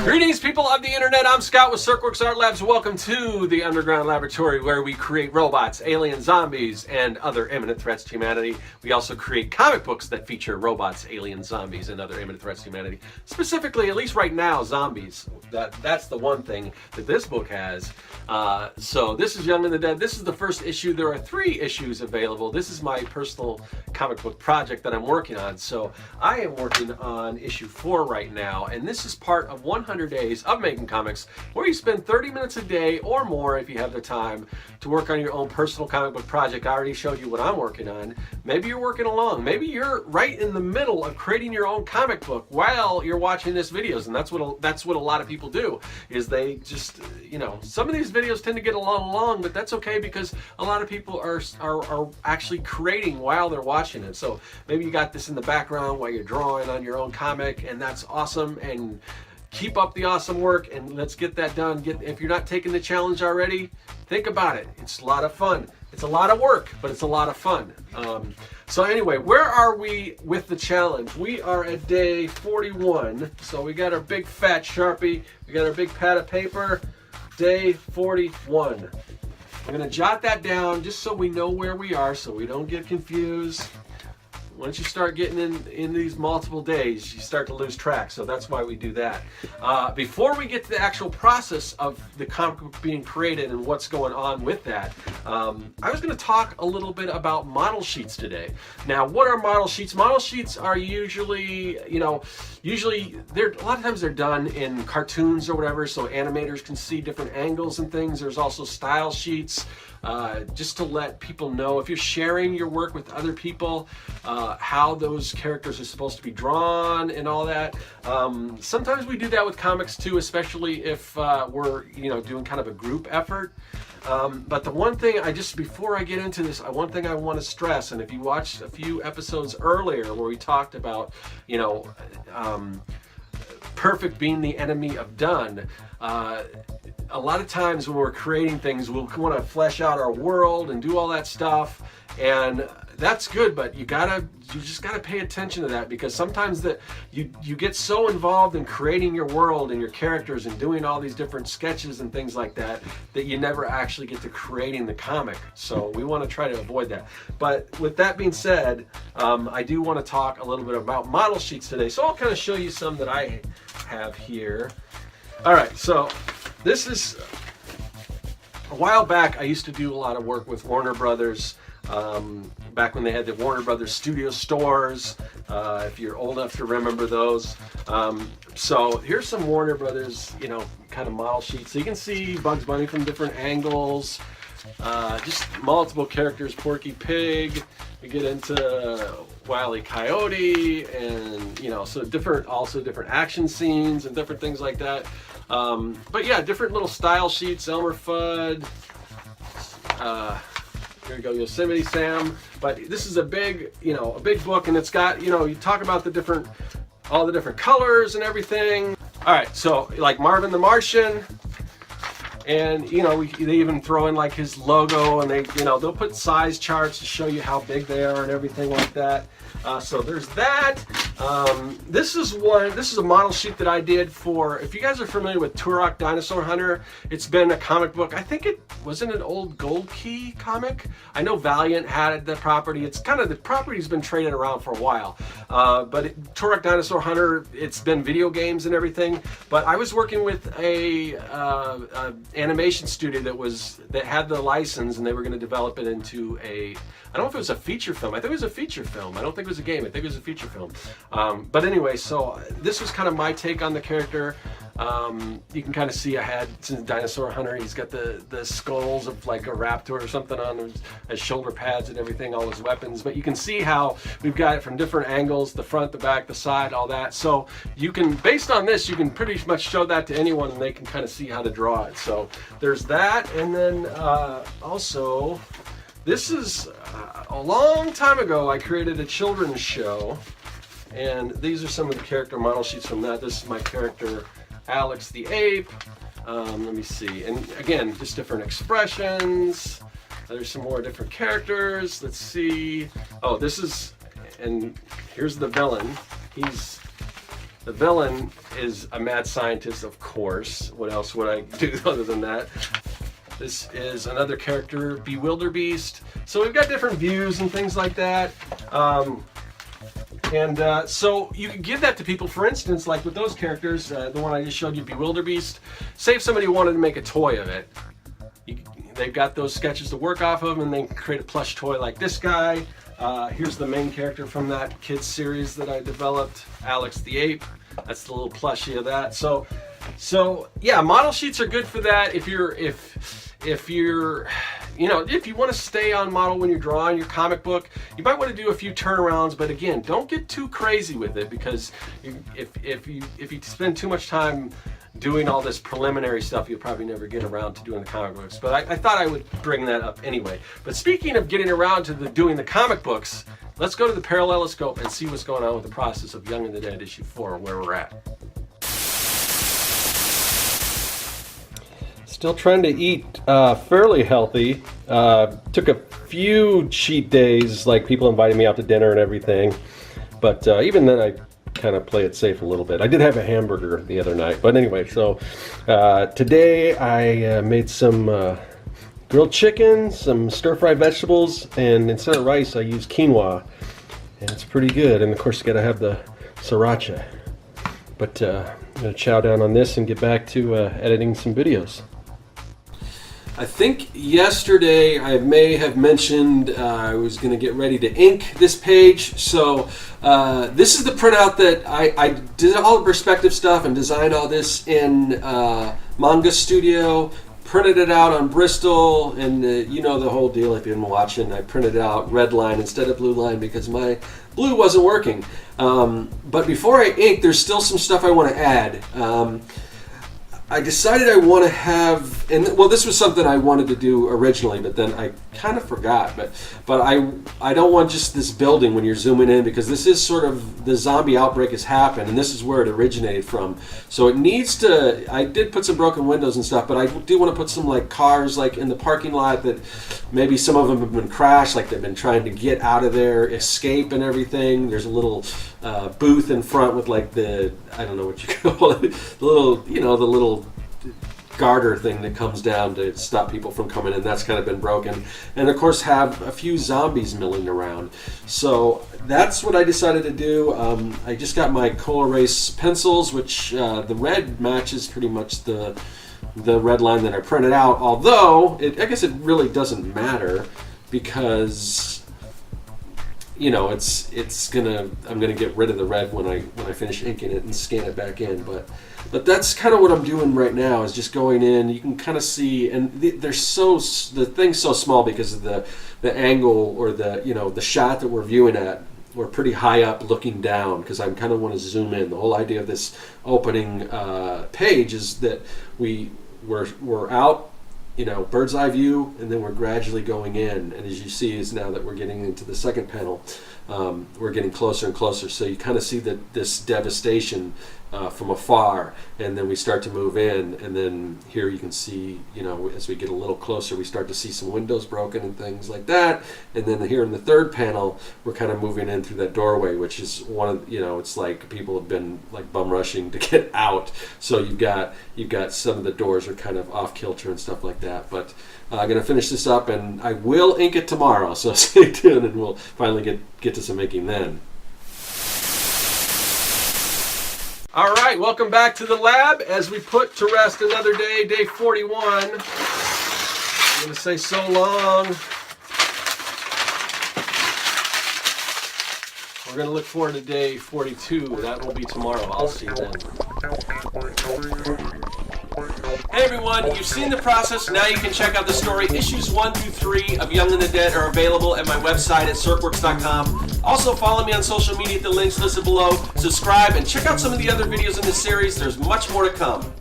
Greetings, people of the internet. I'm Scott with Serkworks Art Labs. Welcome to the underground laboratory where we create robots, aliens, zombies, and other imminent threats to humanity. We also create comic books that feature robots, aliens, zombies, and other imminent threats to humanity. Specifically, at least right now, zombies. That's the one thing that this book has. So this is Young and the Dead. This is the first issue. There are 3 issues available. This is my personal comic book project that I'm working on. So I am working on issue 4 right now, and this is part of 100 days of making comics, where you spend 30 minutes a day or more if you have the time to work on your own personal comic book project. I already showed you what I'm working on. Maybe you're working along. Maybe you're right in the middle of creating your own comic book while you're watching this videos, and that's what a lot of people do, is they just, you know, some of these videos tend to get a lot long, but that's okay because a lot of people are actually creating while they're watching it. So maybe you got this in the background while you're drawing on your own comic, and that's awesome. And keep up the awesome work, and let's get that done. If you're not taking the challenge already, think about it. It's a lot of fun. It's a lot of work, but it's a lot of fun. So anyway, where are we with the challenge? We are at day 41. So we got our big fat Sharpie. We got our big pad of paper. Day 41. I'm going to jot that down just so we know where we are, so we don't get confused. Once you start getting in these multiple days, you start to lose track, so that's why we do that. Before we get to the actual process of the comic book being created and what's going on with that, I was going to talk a little bit about model sheets today. Now, what are model sheets? Model sheets are usually, a lot of times they're done in cartoons or whatever, so animators can see different angles and things. There's also style sheets. Just to let people know, if you're sharing your work with other people, how those characters are supposed to be drawn and all that. Sometimes we do that with comics too, especially if we're doing kind of a group effort. But the one thing before I get into this, one thing I want to stress, and if you watched a few episodes earlier where we talked about, perfect being the enemy of done, a lot of times when we're creating things, we'll want to flesh out our world and do all that stuff, and that's good, but you just gotta pay attention to that, because sometimes you get so involved in creating your world and your characters and doing all these different sketches and things like that you never actually get to creating the comic. So we want to try to avoid that. But with that being said, I do want to talk a little bit about model sheets today. So I'll kind of show you some that I have here. All right, so this is, a while back I used to do a lot of work with Warner Brothers, back when they had the Warner Brothers studio stores, if you're old enough to remember those. So here's some Warner Brothers, kind of model sheets. So you can see Bugs Bunny from different angles, just multiple characters, Porky Pig. We get into Wile E. Coyote, and so different action scenes and different things like that. But yeah, different little style sheets. Elmer Fudd. Here we go, Yosemite Sam. But this is a big book, and it's got, you talk about all the different colors and everything. All right, so like Marvin the Martian, and they even throw in like his logo, and they'll put size charts to show you how big they are and everything like that. So there's that. This is a model sheet that I did for, if you guys are familiar with Turok Dinosaur Hunter, it's been a comic book. I think it wasn't an old Gold Key comic. I know Valiant had the property. It's kind of, the property's been traded around for a while. But Turok Dinosaur Hunter, it's been video games and everything. But I was working with a animation studio that had the license, and they were going to develop it into I don't know if it was a feature film. I think it was a feature film. I don't think it was a game. I think it was a feature film. But anyway, so this was kind of my take on the character. You can kind of see I had, since Dinosaur Hunter, he's got the skulls of like a raptor or something on his shoulder pads and everything, all his weapons. But you can see how we've got it from different angles, the front, the back, the side, all that. So you can, based on this, you can pretty much show that to anyone and they can kind of see how to draw it. So there's that. And then also, this is a long time ago, I created a children's show. And these are some of the character model sheets from that. This is my character, Alex the Ape. Let me see. And again, just different expressions. There's some more different characters. Let's see. Oh, this is, and here's the villain. The villain is a mad scientist, of course. What else would I do other than that? This is another character, Bewilderbeast. So we've got different views and things like that. So you can give that to people. For instance, like with those characters, the one I just showed you, Bewilderbeast. Say if somebody wanted to make a toy of it. They've got those sketches to work off of, and they can create a plush toy like this guy. Here's the main character from that kids series that I developed, Alex the Ape. That's the little plushie of that. So yeah, model sheets are good for that. If you want to stay on model when you're drawing your comic book, you might want to do a few turnarounds. But again, don't get too crazy with it, because if you spend too much time doing all this preliminary stuff, you'll probably never get around to doing the comic books. But I thought I would bring that up anyway. But speaking of getting around to doing the comic books, let's go to the paralleloscope and see what's going on with the process of Young and the Dead issue 4, where we're at. Still trying to eat fairly healthy. Took a few cheat days, like people invited me out to dinner and everything. But even then, I kind of play it safe a little bit. I did have a hamburger the other night, but anyway, so today I made some grilled chicken, some stir-fried vegetables, and instead of rice I used quinoa, and it's pretty good. And of course you gotta have the sriracha. But I'm gonna chow down on this and get back to editing some videos. I think yesterday I may have mentioned I was going to get ready to ink this page. So this is the printout that I did all the perspective stuff and designed all this in Manga Studio. Printed it out on Bristol, and you know the whole deal if you've been watching. I printed out red line instead of blue line because my blue wasn't working. But before I ink, there's still some stuff I want to add. I decided I want to have, and well, this was something I wanted to do originally, but then I kind of forgot. But I don't want just this building when you're zooming in, because this is sort of, the zombie outbreak has happened, and this is where it originated from. So it needs to, I did put some broken windows and stuff, but I do want to put some like cars like in the parking lot that maybe some of them have been crashed, like they've been trying to get out of their escape and everything. There's a little booth in front with like the, I don't know what you call it, the little, you know, the little garter thing that comes down to stop people from coming in. That's kind of been broken. And of course have a few zombies milling around. So that's what I decided to do. I just got my Cola Race pencils, which the red matches pretty much the red line that I printed out, although I guess it really doesn't matter, because you know, I'm gonna get rid of the red when I finish inking it and scan it back in. But that's kind of what I'm doing right now, is just going in. You can kind of see, and the thing's so small because of the angle, or the shot that we're viewing at. We're pretty high up looking down, because I kind of want to zoom in. The whole idea of this opening page is that we're out, you know, bird's eye view, and then we're gradually going in. And as you see, is now that we're getting into the second panel, we're getting closer and closer. So you kind of see this devastation from afar, and then we start to move in, and then here you can see, you know, as we get a little closer, we start to see some windows broken and things like that. And then here in the third panel, we're kind of moving in through that doorway, which is one of, you know, it's like people have been like bum rushing to get out. So you've got some of the doors are kind of off kilter and stuff like that. But I'm going to finish this up, and I will ink it tomorrow, so stay tuned, and we'll finally get to some inking then. All right, welcome back to the lab as we put to rest another day, day 41. I'm going to say so long. We're going to look forward to day 42. That will be tomorrow. I'll see you then. Hey everyone, you've seen the process. Now you can check out the story. Issues 1 through 3 of Young and the Dead are available at my website at serkworks.com. Also follow me on social media at the links listed below. Subscribe and check out some of the other videos in this series. There's much more to come.